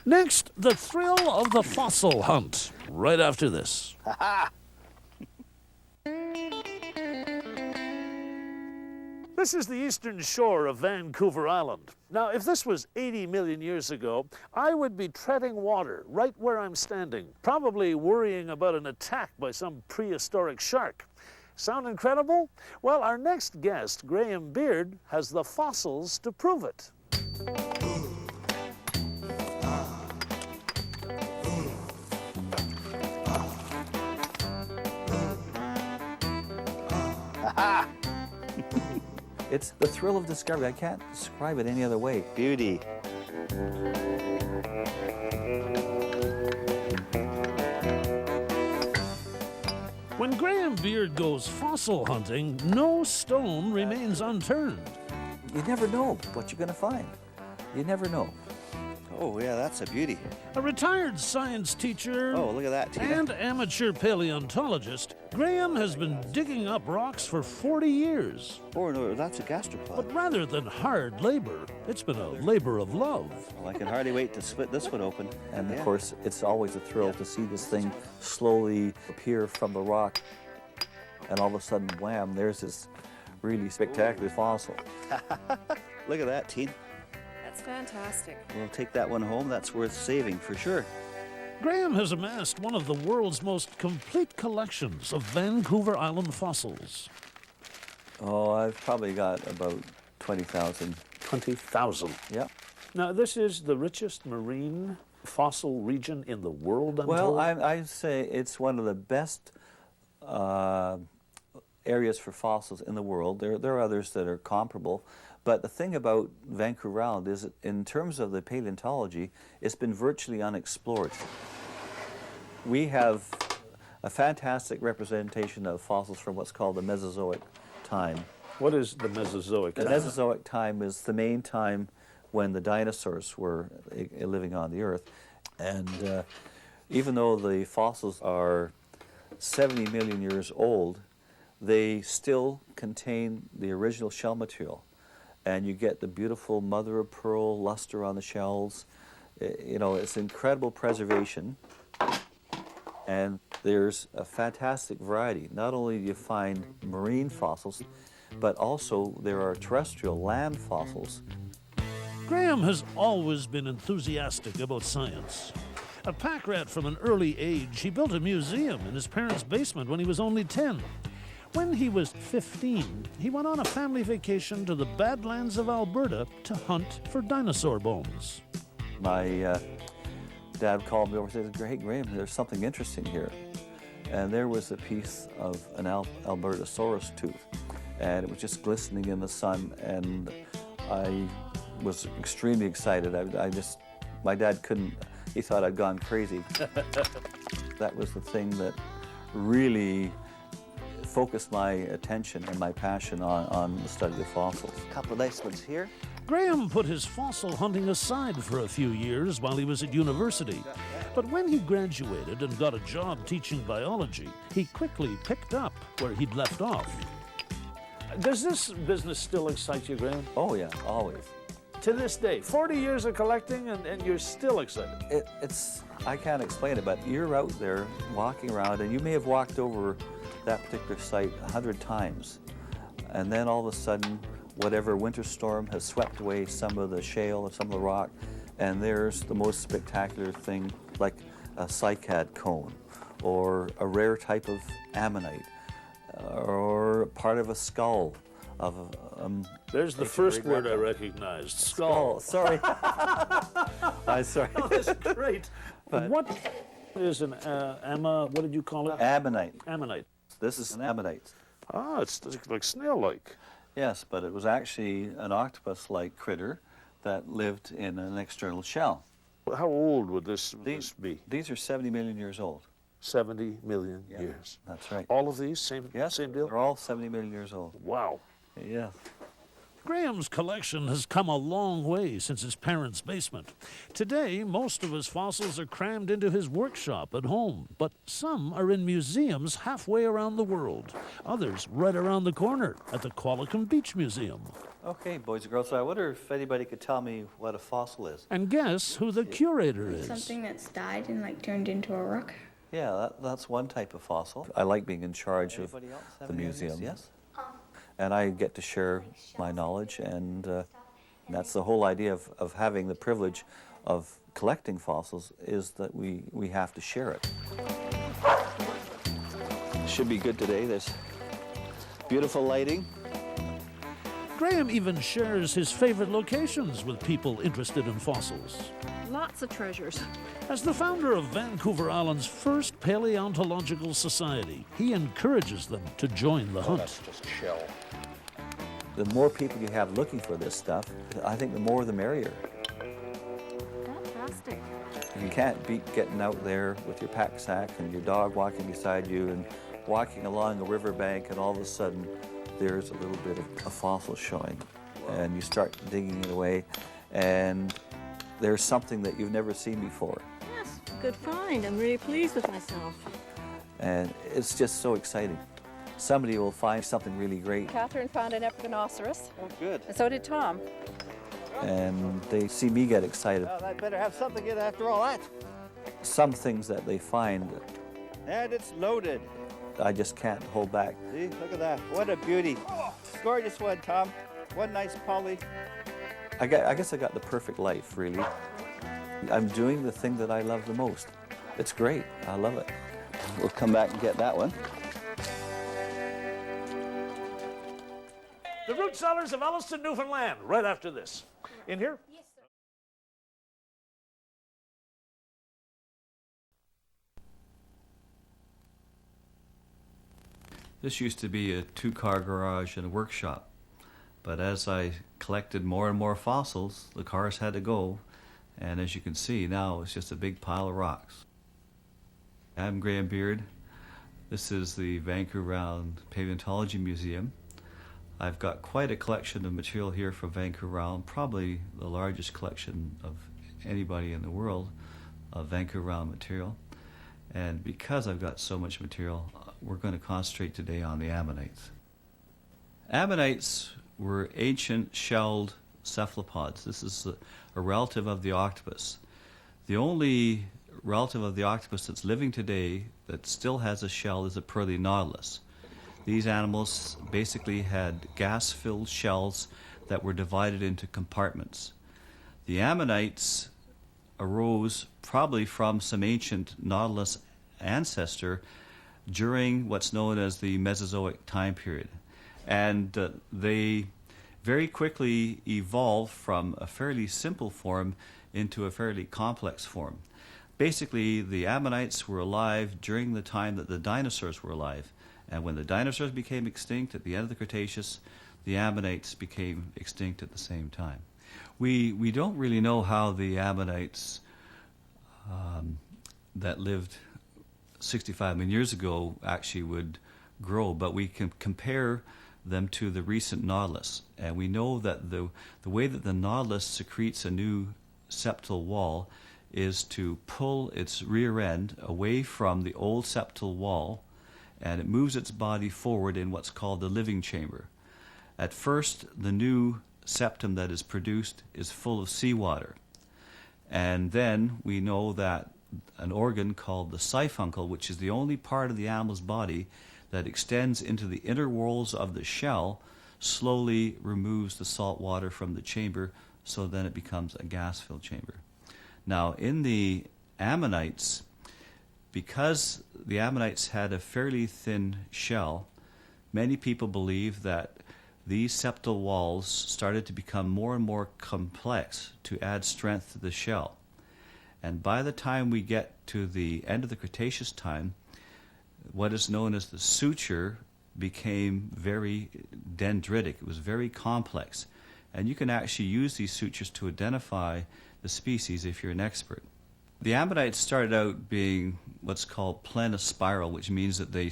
Next, the thrill of the fossil hunt, right after this. This is the eastern shore of Vancouver Island. Now, if this was 80 million years ago, I would be treading water right where I'm standing, probably worrying about an attack by some prehistoric shark. Sound incredible? Well, our next guest, Graham Beard, has the fossils to prove it. It's the thrill of discovery. I can't describe it any other way. Beauty. When Graham Beard goes fossil hunting, no stone remains unturned. You never know what you're going to find. You never know. Oh, yeah, that's a beauty. A retired science teacher Oh, look at that, Tina. and amateur paleontologist, Graham has been digging up rocks for 40 years. Oh, no, that's a gastropod. But rather than hard labor, it's been a labor of love. Well, I can hardly wait to split this one open. And Yeah. of course, it's always a thrill to see this thing slowly appear from the rock. And all of a sudden, wham, there's this really spectacular fossil. Look at that, Tina. That's fantastic. We'll take that one home. That's worth saving for sure. Graham has amassed one of the world's most complete collections of Vancouver Island fossils. Oh, I've probably got about 20,000. 20,000. Yeah. Now, this is the richest marine fossil region in the world, I'm Well, told. I'd say it's one of the best areas for fossils in the world. There are others that are comparable. But the thing about Vancouver Island is, in terms of the paleontology, it's been virtually unexplored. We have a fantastic representation of fossils from what's called the Mesozoic time. What is the Mesozoic The time? Mesozoic time is the main time when the dinosaurs were living on the Earth. And even though the fossils are 70 million years old, they still contain the original shell material. And you get the beautiful mother of pearl luster on the shells. You know, it's incredible preservation. And there's a fantastic variety. Not only do you find marine fossils, but also there are terrestrial land fossils. Graham has always been enthusiastic about science. A pack rat from an early age, he built a museum in his parents' basement when he was only 10. When he was 15, he went on a family vacation to the Badlands of Alberta to hunt for dinosaur bones. My dad called me over and said, "Hey, Graham, there's something interesting here." And there was a piece of an Albertosaurus tooth, and it was just glistening in the sun, and I was extremely excited. My dad couldn't, he thought I'd gone crazy. That was the thing that really focused my attention and my passion on the study of fossils. A couple of nice ones here. Graham put his fossil hunting aside for a few years while he was at university. But when he graduated and got a job teaching biology, he quickly picked up where he'd left off. Does this business still excite you, Graham? Oh yeah, always. To this day, 40 years of collecting and you're still excited. I can't explain it, but you're out there walking around, and you may have walked over that particular site 100 times, and then all of a sudden, whatever winter storm has swept away some of the shale or some of the rock, and there's the most spectacular thing, like a cycad cone, or a rare type of ammonite, or part of a skull of There's the first word I recognized, skull. Sorry. I'm sorry. Oh, that's great. But- What is an what did you call it? Ammonite. Ammonite. This is an ammonite. Ah, it's like snail-like. Yes, but it was actually an octopus-like critter that lived in an external shell. How old would this be? These are 70 million years old. 70 million Yeah, years. That's right. All of these, same Yes, deal? they're all 70 million years old. Wow. Yeah. Graham's collection has come a long way since his parents' basement. Today, most of his fossils are crammed into his workshop at home, but some are in museums halfway around the world. Others right around the corner at the Qualicum Beach Museum. Okay, boys and girls, so I wonder if anybody could tell me what a fossil is. And guess who the curator is? Something that's died and like turned into a rock. Yeah, that's one type of fossil. I like being in charge of the museum. Yes. And I get to share my knowledge, and that's the whole idea of having the privilege of collecting fossils, is that we have to share it. Should be good today. There's beautiful lighting. Graham even shares his favorite locations with people interested in fossils. Lots of treasures. As the founder of Vancouver Island's first paleontological society, he encourages them to join the hunt. That's just shell. The more people you have looking for this stuff, I think the more the merrier. Fantastic. You can't beat getting out there with your pack sack and your dog walking beside you and walking along a riverbank, and all of a sudden there's a little bit of a fossil showing. And you start digging it away, and there's something that you've never seen before. Yes, good find. I'm really pleased with myself. And it's just so exciting. Somebody will find something really great, Catherine found an epigenoceros, Oh, good. and so did Tom. and they see me get excited. Well, I better have something good after all that. Some things that they find, And it's loaded. I just can't hold back. See, look at that. What a beauty. Gorgeous one, Tom. One nice poly. I guess I got the perfect life, really. I'm doing the thing that I love the most. It's great. I love it. We'll come back and get that one. The root cellars of Elliston, Newfoundland, right after this. In here? This used to be a two-car garage and a workshop, but as I collected more and more fossils, the cars had to go, and as you can see now, it's just a big pile of rocks. I'm Graham Beard. This is the Vancouver Island Paleontology Museum. I've got quite a collection of material here from Vancouver Island, probably the largest collection of anybody in the world of Vancouver Island material. And because I've got so much material, we're going to concentrate today on the ammonites. Ammonites were ancient shelled cephalopods. This is a relative of the octopus. The only relative of the octopus that's living today that still has a shell is a pearly nautilus. These animals basically had gas-filled shells that were divided into compartments. The ammonites arose probably from some ancient nautilus ancestor during what's known as the Mesozoic time period. And they very quickly evolved from a fairly simple form into a fairly complex form. Basically, the ammonites were alive during the time that the dinosaurs were alive. And when the dinosaurs became extinct at the end of the Cretaceous, the ammonites became extinct at the same time. We don't really know how the ammonites that lived 65 million years ago actually would grow, but we can compare them to the recent nautilus. And we know that the way that the nautilus secretes a new septal wall is to pull its rear end away from the old septal wall, and it moves its body forward in what's called the living chamber. At first, the new septum that is produced is full of seawater. And then we know that an organ called the siphuncle, which is the only part of the animal's body that extends into the inner walls of the shell, slowly removes the salt water from the chamber, so then it becomes a gas-filled chamber. Now, in the ammonites, because the ammonites had a fairly thin shell, many people believe that these septal walls started to become more and more complex to add strength to the shell. And by the time we get to the end of the Cretaceous time, what is known as the suture became very dendritic. It was very complex. And you can actually use these sutures to identify the species if you're an expert. The ammonites started out being what's called planospiral, which means that they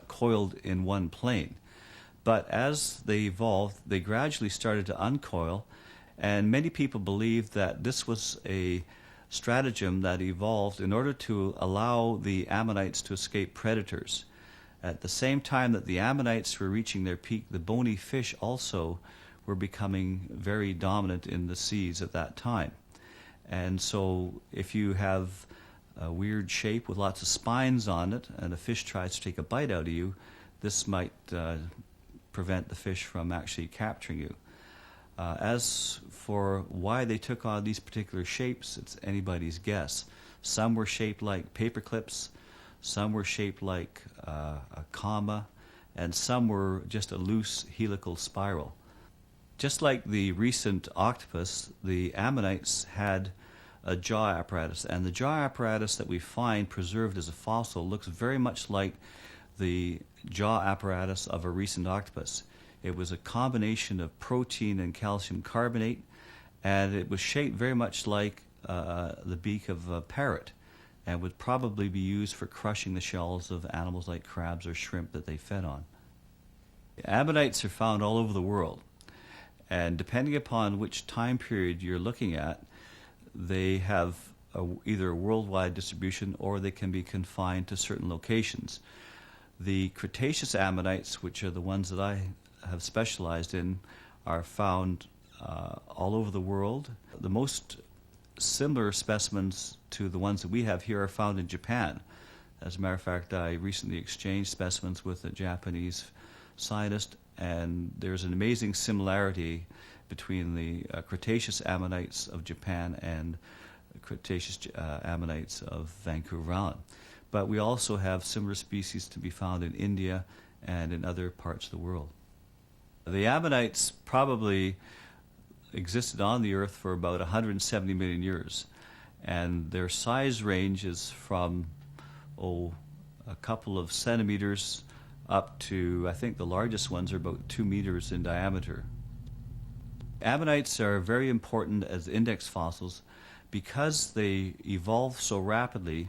coiled in one plane. But as they evolved, they gradually started to uncoil, and many people believe that this was a stratagem that evolved in order to allow the ammonites to escape predators. At the same time that the ammonites were reaching their peak, the bony fish also were becoming very dominant in the seas at that time. And so if you have a weird shape with lots of spines on it and a fish tries to take a bite out of you, this might prevent the fish from actually capturing you. As for why they took on these particular shapes, it's anybody's guess. Some were shaped like paper clips, some were shaped like a comma, and some were just a loose helical spiral. Just like the recent octopus, the ammonites had a jaw apparatus, and the jaw apparatus that we find preserved as a fossil looks very much like the jaw apparatus of a recent octopus. It was a combination of protein and calcium carbonate, and it was shaped very much like the beak of a parrot, and would probably be used for crushing the shells of animals like crabs or shrimp that they fed on. Ammonites are found all over the world, and depending upon which time period you're looking at, they have either a worldwide distribution or they can be confined to certain locations. The Cretaceous ammonites, which are the ones that I have specialized in, are found all over the world. The most similar specimens to the ones that we have here are found in Japan. As a matter of fact, I recently exchanged specimens with a Japanese scientist, and there's an amazing similarity between the Cretaceous ammonites of Japan and Cretaceous ammonites of Vancouver Island. But we also have similar species to be found in India and in other parts of the world. The ammonites probably existed on the Earth for about 170 million years, and their size range is from a couple of centimeters up to, I think the largest ones are about 2 meters in diameter. Ammonites are very important as index fossils because they evolved so rapidly.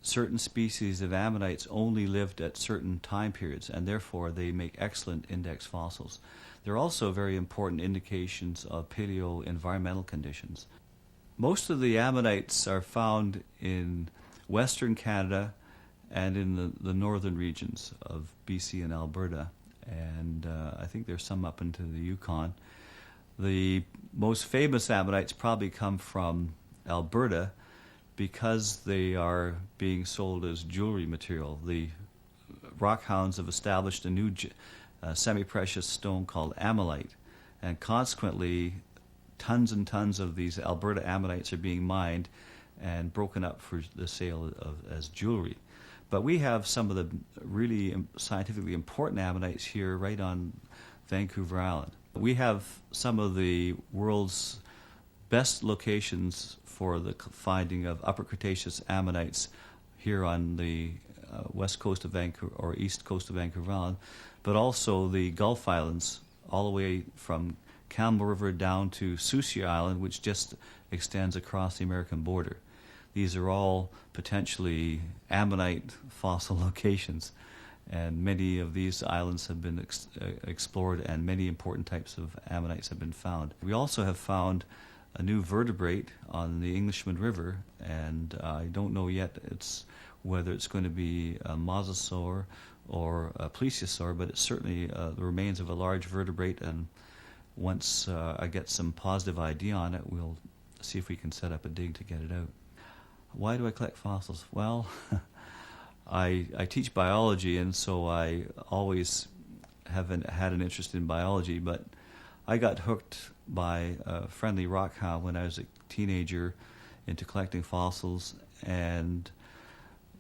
Certain species of ammonites only lived at certain time periods, and therefore they make excellent index fossils. They're also very important indications of paleo-environmental conditions. Most of the ammonites are found in Western Canada and in the northern regions of BC and Alberta, and I think there's some up into the Yukon. The most famous ammonites probably come from Alberta because they are being sold as jewelry material. The rockhounds have established a new semi-precious stone called ammonite, and consequently tons and tons of these Alberta ammonites are being mined and broken up for the sale as jewelry. But we have some of the really scientifically important ammonites here right on Vancouver Island. We have some of the world's best locations for the finding of Upper Cretaceous ammonites here on the west coast of Vancouver or east coast of Vancouver Island, but also the Gulf Islands, all the way from Campbell River down to Soucy Island, which just extends across the American border. These are all potentially ammonite fossil locations, and many of these islands have been explored, and many important types of ammonites have been found. We also have found a new vertebrate on the Englishman River, and I don't know yet whether it's going to be a mosasaur or a plesiosaur, but it's certainly the remains of a large vertebrate, and once I get some positive ID on it, we'll see if we can set up a dig to get it out. Why do I collect fossils? Well, I teach biology, and so I always haven't had an interest in biology, but I got hooked by a friendly rockhound when I was a teenager into collecting fossils, and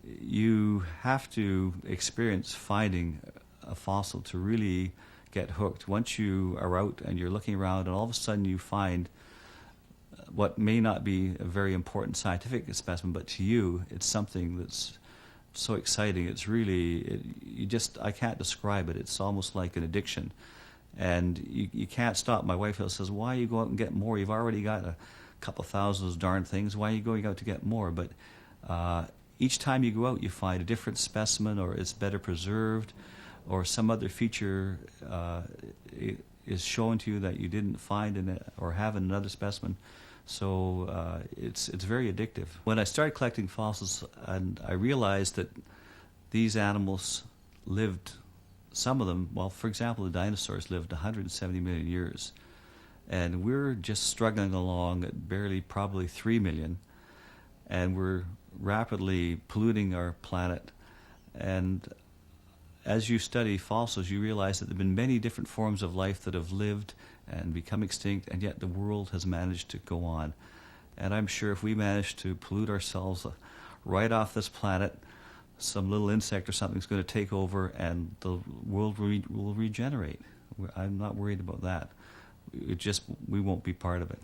you have to experience finding a fossil to really get hooked. Once you are out and you're looking around and all of a sudden you find what may not be a very important scientific specimen, but to you it's something that's so exciting. It's really, I can't describe it. It's almost like an addiction. And you can't stop. My wife says, why you go out and get more? You've already got a couple thousand of those darn things. Why are you going out to get more? But each time you go out, you find a different specimen, or it's better preserved, or some other feature is shown to you that you didn't find in it or have in another specimen. So it's very addictive. When I started collecting fossils, and I realized that these animals lived, some of them, well, for example, the dinosaurs lived 170 million years. And we're just struggling along at barely probably 3 million. And we're rapidly polluting our planet. And as you study fossils, you realize that there have been many different forms of life that have lived and become extinct, and yet the world has managed to go on. And I'm sure if we manage to pollute ourselves right off this planet, some little insect or something is going to take over and the world will regenerate. I'm not worried about that. We won't be part of it.